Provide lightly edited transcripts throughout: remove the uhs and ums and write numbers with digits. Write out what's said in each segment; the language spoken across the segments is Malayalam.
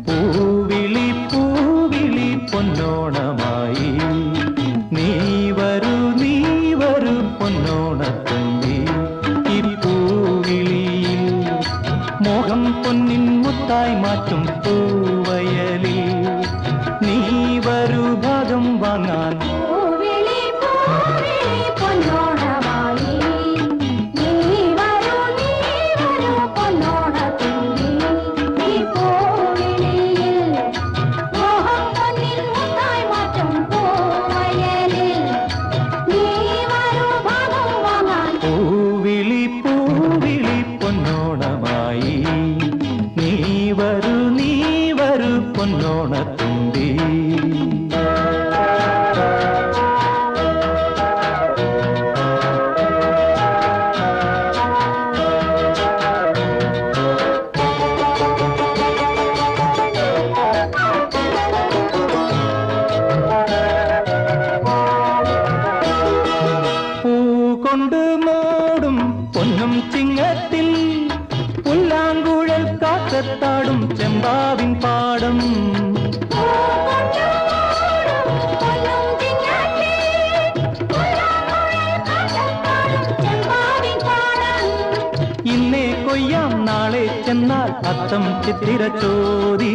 പൂവിളി പൂവിളി പൊന്നോണമായി നീ വരൂ പൊന്നോണത്തുമ്പി ഈ പൂവിളിയിൽ മോഹം പൊന്നിൻ മുത്തായി മാറ്റും പൂവയലിൽ നീ വരൂ ഭാഗം വാങ്ങാൻ നീ വരൂ പൊന്നോണത്തുമ്പി പൂ കൊണ്ട് മൂടും പൊന്നും ചിങ്ങത്തിൽ പുല്ലാങ്കുഴൽ കാറ്റത്താടും ചെമ്പാവിൻ പാടം ഇന്നേ കൊയ്യാം നാളെ ചെന്നാൽ അത്തം ചിത്തിര ചോദി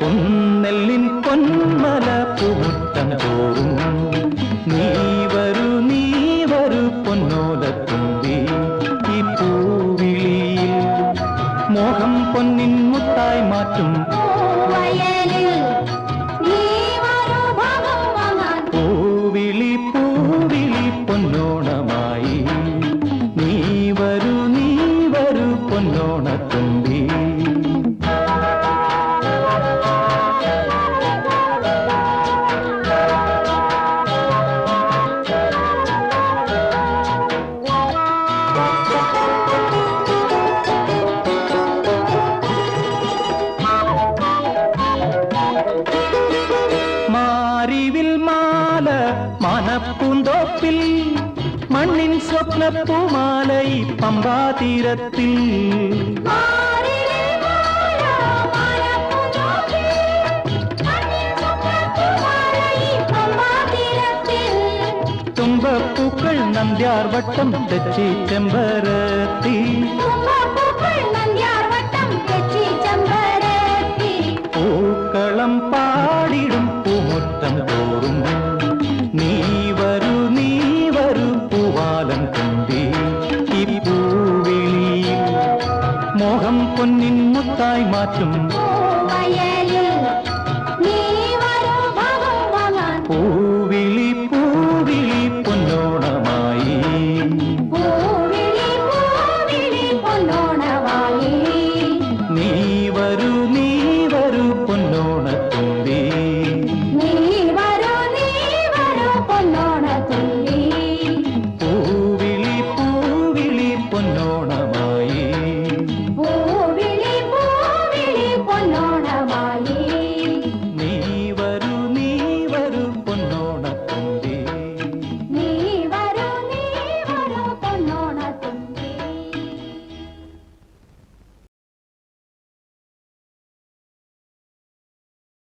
പൊന്നെല്ലിൻ പൊന്മല പൂമുറ്റം തോറും നീ വരൂ പൊന്നോലത്തുമ്പി ഈ പൂവിളിയിൽ മോഹം പൊന്നിൻ മുത്തായി മാറ്റും പൂവിളി പൂവിളി പൊന്നോണമായി നീ വരൂ പൊന്നോണത്തുമ്പി മാറിവിൽ മാല മനപ്പൂന്തോപ്പിൽ മണ്ണിൻ സ്വപ്നപ്പൂമാല ഈ പമ്പാതീരത്തിൽ തുമ്പപ്പൂക്കൾ നന്ദ്യാർവട്ടം തെച്ചി ചെമ്പരത്തി പൂക്കളം പാടിടും പൂമുറ്റം തോറും നീ വരൂ പൂവാലം തുമ്പി ഈ പൂവിളിയിൽ മോഹം പൊന്നിൻ മുത്തായി മാറ്റും